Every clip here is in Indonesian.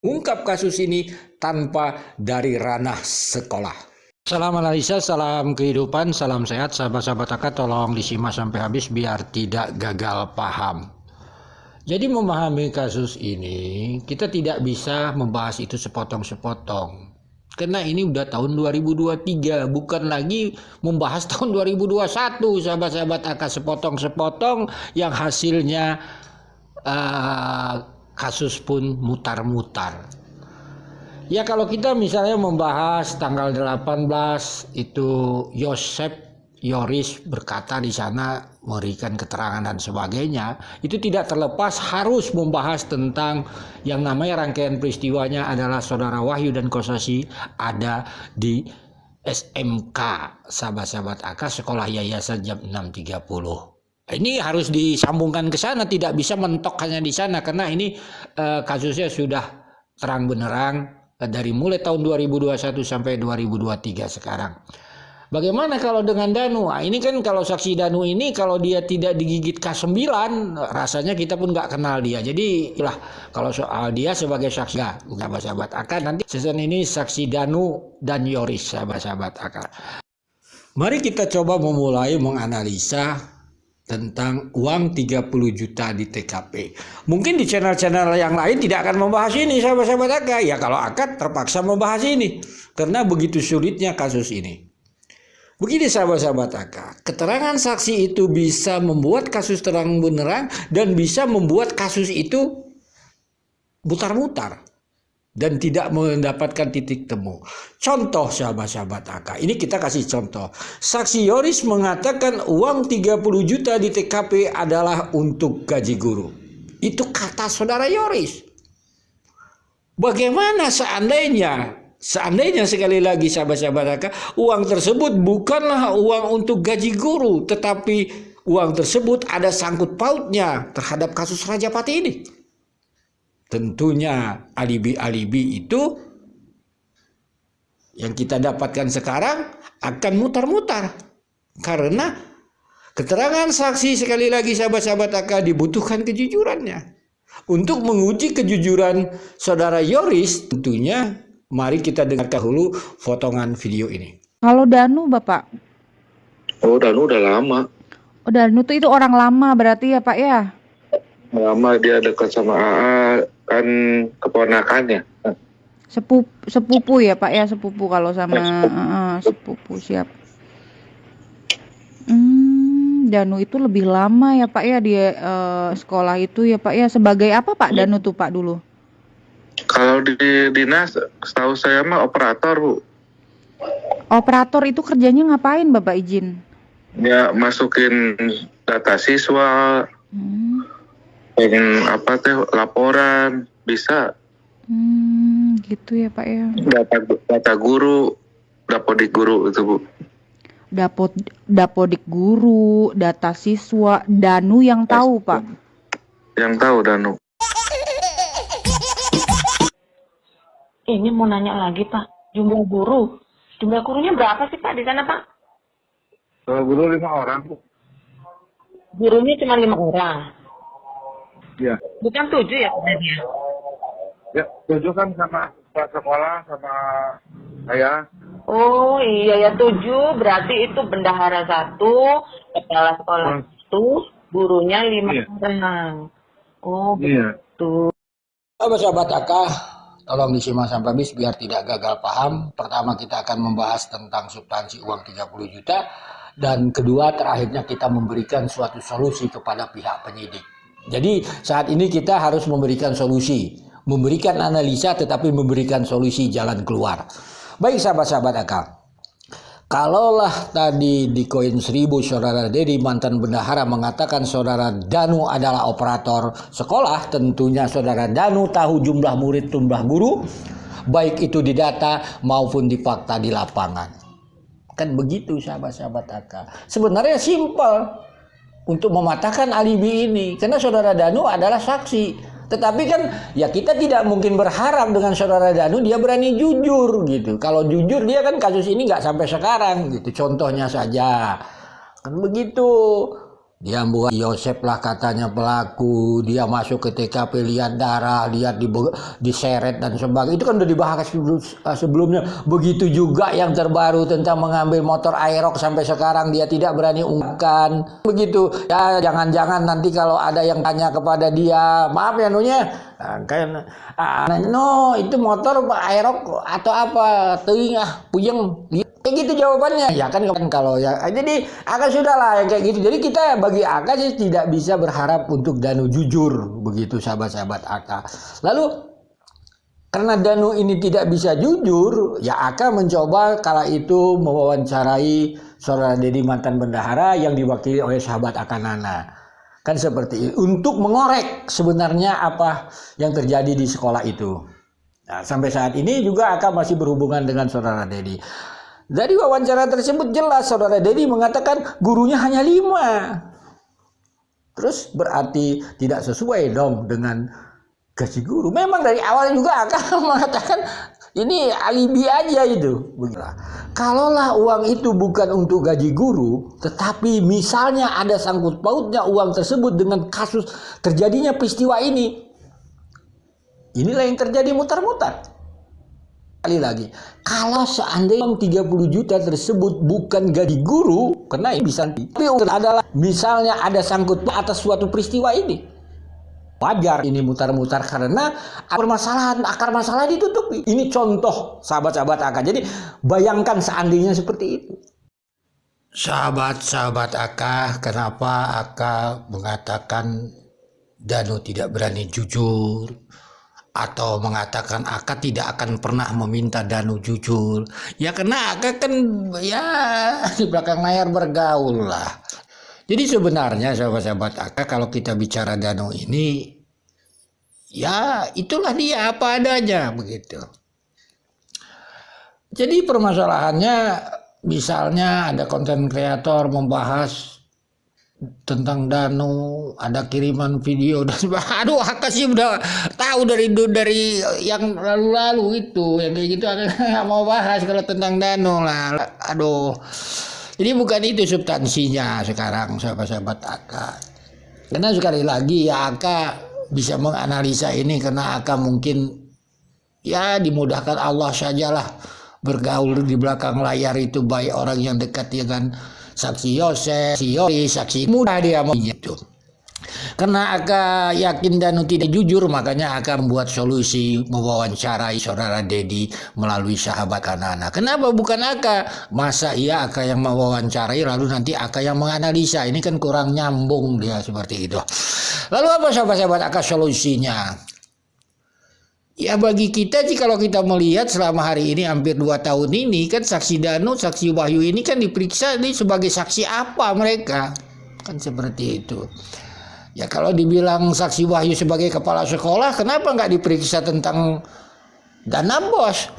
ungkap kasus ini tanpa dari ranah sekolah. Salam analisa, salam kehidupan, salam sehat, sahabat-sahabat AK, tolong disimak sampai habis biar tidak gagal paham. Jadi memahami kasus ini, kita tidak bisa membahas itu sepotong-sepotong. Karena ini udah tahun 2023, bukan lagi membahas tahun 2021, sahabat-sahabat AK, sepotong-sepotong yang hasilnya kasus pun mutar-mutar. Ya kalau kita misalnya membahas tanggal 18 itu Yosef Yoris berkata di sana memberikan keterangan dan sebagainya, itu tidak terlepas harus membahas tentang yang namanya rangkaian peristiwanya adalah saudara Wahyu dan Kosasi ada di SMK, sahabat-sahabat AK, Sekolah Yayasan jam 6.30. Ini harus disambungkan ke sana, tidak bisa mentok hanya di sana karena ini kasusnya sudah terang benerang dari mulai tahun 2021 sampai 2023 sekarang. Bagaimana kalau dengan Danu? Nah, ini kan kalau saksi Danu ini kalau dia tidak digigit K9 rasanya kita pun nggak kenal dia. Jadi lah kalau soal dia sebagai saksi ya, sahabat-sahabat AK, nanti season ini saksi Danu dan Yoris, sahabat-sahabat AK. Mari kita coba memulai menganalisa tentang uang 30 juta di TKP. Mungkin di channel-channel yang lain tidak akan membahas ini, sahabat-sahabat AK. Ya kalau AK terpaksa membahas ini karena begitu sulitnya kasus ini. Begini sahabat-sahabat AK, keterangan saksi itu bisa membuat kasus terang benerang dan bisa membuat kasus itu mutar-mutar dan tidak mendapatkan titik temu. Contoh sahabat-sahabat AK, ini kita kasih contoh. Saksi Yoris mengatakan uang 30 juta di TKP adalah untuk gaji guru. Itu kata saudara Yoris. Bagaimana seandainya sekali lagi sahabat-sahabat AK, uang tersebut bukanlah uang untuk gaji guru, tetapi uang tersebut ada sangkut pautnya terhadap kasus Rajapati ini. Tentunya alibi-alibi itu yang kita dapatkan sekarang akan mutar-mutar. Karena keterangan saksi sekali lagi sahabat-sahabat AK dibutuhkan kejujurannya. Untuk menguji kejujuran saudara Yoris, tentunya mari kita dengar dahulu potongan video ini. Kalau Danu Bapak? Oh, Danu udah lama. Oh, Danu itu orang lama berarti ya Pak ya? Lama dia dekat sama AA, kan keponakannya. Sepupu ya Pak ya, sepupu kalau sama sepupu, siap. Danu itu lebih lama ya Pak ya dia sekolah itu ya Pak ya. Sebagai apa Pak Danu tuh Pak dulu? Kalau di dinas, setahu saya mah operator, Bu. Operator itu kerjanya ngapain Bapak izin? Ya masukin data siswa, pengen apa teh laporan, bisa. Gitu ya Pak ya. Data guru, dapodik guru itu, Bu. Dapodik guru, data siswa, Danu yang tahu Pak. Yang tahu Danu. Ini mau nanya lagi Pak, jumlah gurunya berapa sih Pak di sana Pak? Kalau guru 5 orang, Bu. Gurunya cuma 5 orang. Ya. Bukan 7 ya sebenarnya? Ya, 7 kan sama sekolah sama saya. Oh iya ya 7 berarti itu bendahara 1, kepala sekolah 1, gurunya 5 orang. Oh begitu. Sahabat-sahabat AK, tolong disimak sampai habis biar tidak gagal paham. Pertama kita akan membahas tentang substansi uang 30 juta. Dan kedua terakhirnya kita memberikan suatu solusi kepada pihak penyidik. Jadi saat ini kita harus memberikan solusi. Memberikan analisa tetapi memberikan solusi jalan keluar. Baik sahabat-sahabat AK. Kalaulah tadi di koin 1000 saudara Dedi mantan bendahara mengatakan saudara Danu adalah operator sekolah, tentunya saudara Danu tahu jumlah murid, jumlah guru, baik itu di data maupun di fakta di lapangan. Kan begitu sahabat-sahabat AK. Sebenarnya simpel untuk mematahkan alibi ini karena saudara Danu adalah saksi. Tetapi kan ya kita tidak mungkin berharap dengan saudara Danu dia berani jujur gitu. Kalau jujur dia kan kasus ini nggak sampai sekarang gitu. Contohnya saja kan begitu. Dia buat Yosep lah katanya pelaku, dia masuk ke TKP, lihat darah, lihat diseret dan sebagainya. Itu kan udah dibahas sebelumnya. Begitu juga yang terbaru tentang mengambil motor Aerox, sampai sekarang dia tidak berani ungkapkan. Begitu. Ya jangan-jangan nanti kalau ada yang tanya kepada dia, maaf ya Nunya, no itu motor Aerox atau apa? Teuing puyeng. Kayak gitu jawabannya. Ya kan kalau ya. Jadi Aka sudahlah yang kayak gitu. Jadi kita bagi Aka sih tidak bisa berharap untuk Danu jujur, begitu sahabat-sahabat Aka. Lalu karena Danu ini tidak bisa jujur, ya Aka mencoba kala itu mewawancarai saudara Dedi mantan bendahara yang diwakili oleh sahabat Aka Nana. Kan seperti itu. Untuk mengorek sebenarnya apa yang terjadi di sekolah itu. Nah, sampai saat ini juga Aka masih berhubungan dengan saudara Dedi. Dari wawancara tersebut jelas saudara Dedi mengatakan gurunya hanya 5. Terus berarti tidak sesuai dong dengan gaji guru. Memang dari awal juga akan mengatakan ini alibi aja itu. Begitulah. Kalaulah uang itu bukan untuk gaji guru, tetapi misalnya ada sangkut pautnya uang tersebut dengan kasus terjadinya peristiwa ini. Inilah yang terjadi mutar-mutar. Sekali lagi, kalau seandainya 30 juta tersebut bukan gaji guru, karena ini bisa tapi adalah misalnya ada sangkut atas suatu peristiwa ini, wajar ini mutar-mutar karena akar masalah ditutupi. Ini contoh sahabat-sahabat Aka. Jadi bayangkan seandainya seperti itu. Sahabat-sahabat Aka, kenapa Aka mengatakan Danu tidak berani jujur? Atau mengatakan Aka tidak akan pernah meminta Danu jujur. Ya karena Aka kan ya di belakang layar bergaul lah. Jadi sebenarnya sahabat-sahabat Aka, kalau kita bicara Danu ini, ya itulah dia apa adanya begitu. Jadi permasalahannya misalnya ada konten kreator membahas tentang Danu, ada kiriman video dan aduh Aka sih udah tahu dari yang lalu-lalu itu yang kayak gitu. Aka nggak mau bahas kalau tentang Danu lah. Aduh, jadi bukan itu substansinya sekarang sahabat-sahabat Aka. Karena sekali lagi ya Aka bisa menganalisa ini karena Aka mungkin ya dimudahkan Allah sajalah bergaul di belakang layar itu, baik orang yang dekat dengan saksi Yosef, saksi Yoris, saksi muda dia begitu. Karena Aka yakin Danu tidak jujur, makanya Aka membuat solusi mewawancarai saudara Dedi melalui sahabat Nana. Kenapa bukan Aka? Masa iya Aka yang mewawancarai lalu nanti Aka yang menganalisa? Ini kan kurang nyambung dia seperti itu. Lalu apa sahabat-sahabat Aka solusinya? Ya bagi kita sih kalau kita melihat selama hari ini hampir 2 tahun ini kan saksi Danu, saksi Wahyu ini kan diperiksa ini sebagai saksi apa mereka? Kan seperti itu. Ya kalau dibilang saksi Wahyu sebagai kepala sekolah, kenapa nggak diperiksa tentang dana bos,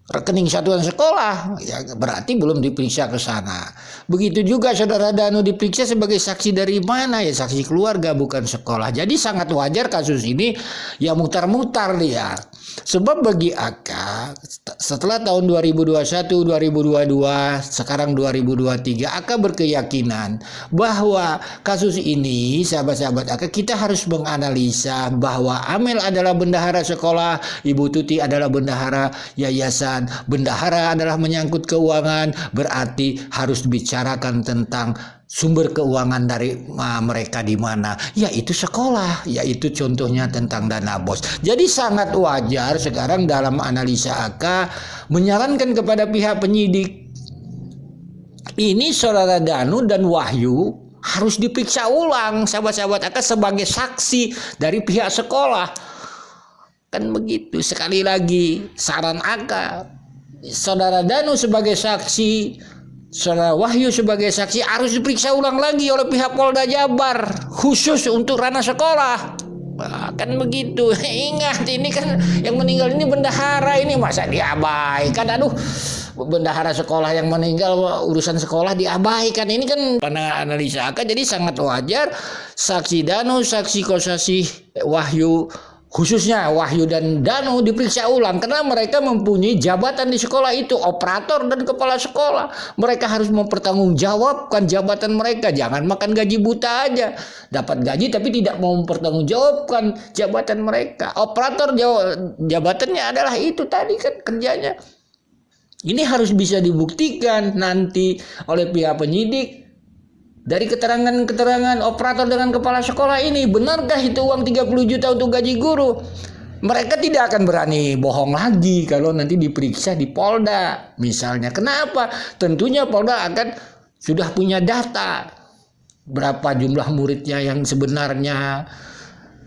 rekening satuan sekolah? Ya berarti belum diperiksa ke sana. Begitu juga saudara Danu diperiksa sebagai saksi dari mana? Ya saksi keluarga bukan sekolah. Jadi sangat wajar kasus ini ya mutar-mutar dia. Sebab bagi Aka setelah tahun 2021, 2022, sekarang 2023, Aka berkeyakinan bahwa kasus ini sahabat-sahabat Aka kita harus menganalisa bahwa Amel adalah bendahara sekolah, Ibu Tuti adalah bendahara yayasan, bendahara adalah menyangkut keuangan, berarti harus dibicarakan tentang sumber keuangan dari mereka di mana, yaitu sekolah, yaitu contohnya tentang dana bos. Jadi sangat wajar sekarang dalam analisa Aka menyarankan kepada pihak penyidik ini saudara Danu dan Wahyu harus diperiksa ulang sahabat-sahabat Aka sebagai saksi dari pihak sekolah. Kan begitu. Sekali lagi saran Aka, saudara Danu sebagai saksi, saudara Wahyu sebagai saksi harus diperiksa ulang lagi oleh pihak Polda Jabar khusus untuk ranah sekolah. Nah, kan begitu. Ingat ini kan yang meninggal ini bendahara, ini masa diabaikan? Aduh, bendahara sekolah yang meninggal urusan sekolah diabaikan. Ini kan pada analisa Aka jadi sangat wajar saksi Danu, saksi Kosasi Wahyu khususnya Wahyu dan Danu diperiksa ulang karena mereka mempunyai jabatan di sekolah itu, operator dan kepala sekolah. Mereka harus mempertanggungjawabkan jabatan mereka. Jangan makan gaji buta aja, dapat gaji tapi tidak mau mempertanggungjawabkan jabatan mereka. Operator jabatannya adalah itu tadi kan kerjanya. Ini harus bisa dibuktikan nanti oleh pihak penyidik. Dari keterangan-keterangan operator dengan kepala sekolah ini, benarkah itu uang 30 juta untuk gaji guru? Mereka tidak akan berani bohong lagi kalau nanti diperiksa di Polda. Misalnya, kenapa? Tentunya Polda akan sudah punya data. Berapa jumlah muridnya yang sebenarnya,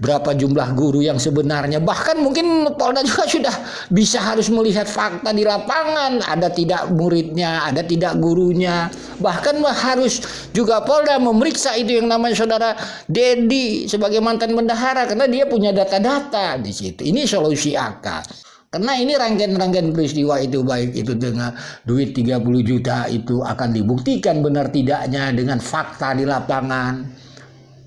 berapa jumlah guru yang sebenarnya. Bahkan mungkin Polda juga sudah bisa harus melihat fakta di lapangan. Ada tidak muridnya, ada tidak gurunya. Bahkan harus juga Polda memeriksa itu yang namanya saudara Dedi sebagai mantan bendahara. Karena dia punya data-data di situ. Ini solusi akal. Karena ini rangkaian-rangkaian peristiwa itu, baik itu dengan duit 30 juta itu akan dibuktikan benar tidaknya dengan fakta di lapangan.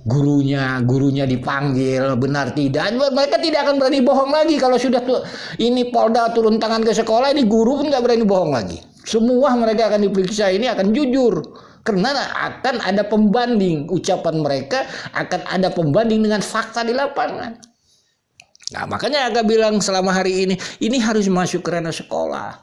Gurunya dipanggil, benar tidak, mereka tidak akan berani bohong lagi. Kalau sudah ini Polda turun tangan ke sekolah, ini guru pun nggak berani bohong lagi. Semua mereka akan diperiksa, ini akan jujur karena akan ada pembanding. Ucapan mereka akan ada pembanding dengan fakta di lapangan. Nah, makanya agak bilang selama hari ini harus masuk ke ranah sekolah.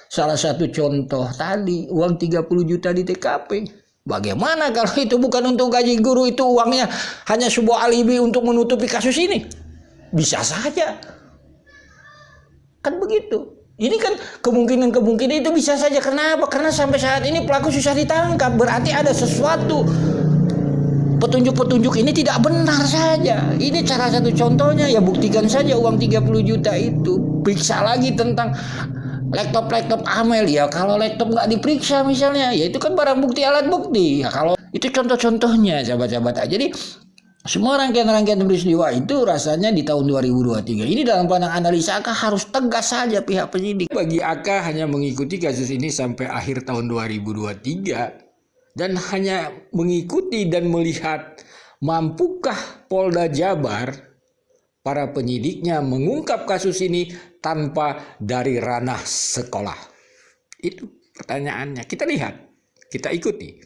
Salah satu contoh tadi uang 30 juta di TKP. Bagaimana kalau itu bukan untuk gaji guru, itu uangnya hanya sebuah alibi untuk menutupi kasus ini? Bisa saja. Kan begitu. Ini kan kemungkinan itu bisa saja. Kenapa? Karena sampai saat ini pelaku susah ditangkap. Berarti ada sesuatu. Petunjuk-petunjuk ini tidak benar saja. Ini salah satu contohnya. Ya buktikan saja uang 30 juta itu. Periksa lagi tentang laptop Amel. Ya kalau laptop nggak diperiksa misalnya, ya itu kan barang bukti, alat bukti. Ya kalau itu contoh-contohnya sahabat-sahabat. Jadi semua rangkaian-rangkaian peristiwa itu rasanya di tahun 2023 ini dalam pandangan analisa AK harus tegas saja pihak penyidik. Bagi AK hanya mengikuti kasus ini sampai akhir tahun 2023 dan hanya mengikuti dan melihat mampukah Polda Jabar para penyidiknya mengungkap kasus ini tanpa dari ranah sekolah. Itu pertanyaannya. Kita lihat, kita ikuti.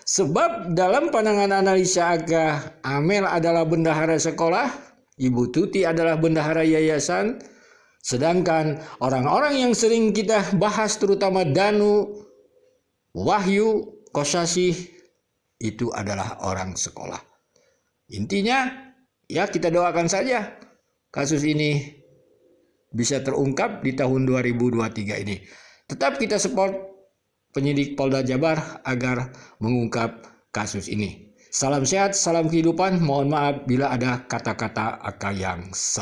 Sebab dalam pandangan analisa Aga, Amel adalah bendahara sekolah, Ibu Tuti adalah bendahara yayasan, sedangkan orang-orang yang sering kita bahas terutama Danu, Wahyu, Kosasih itu adalah orang sekolah. Intinya, ya kita doakan saja kasus ini bisa terungkap di tahun 2023 ini. Tetap kita support penyidik Polda Jabar agar mengungkap kasus ini. Salam sehat, salam kehidupan. Mohon maaf bila ada kata-kata AK yang salah.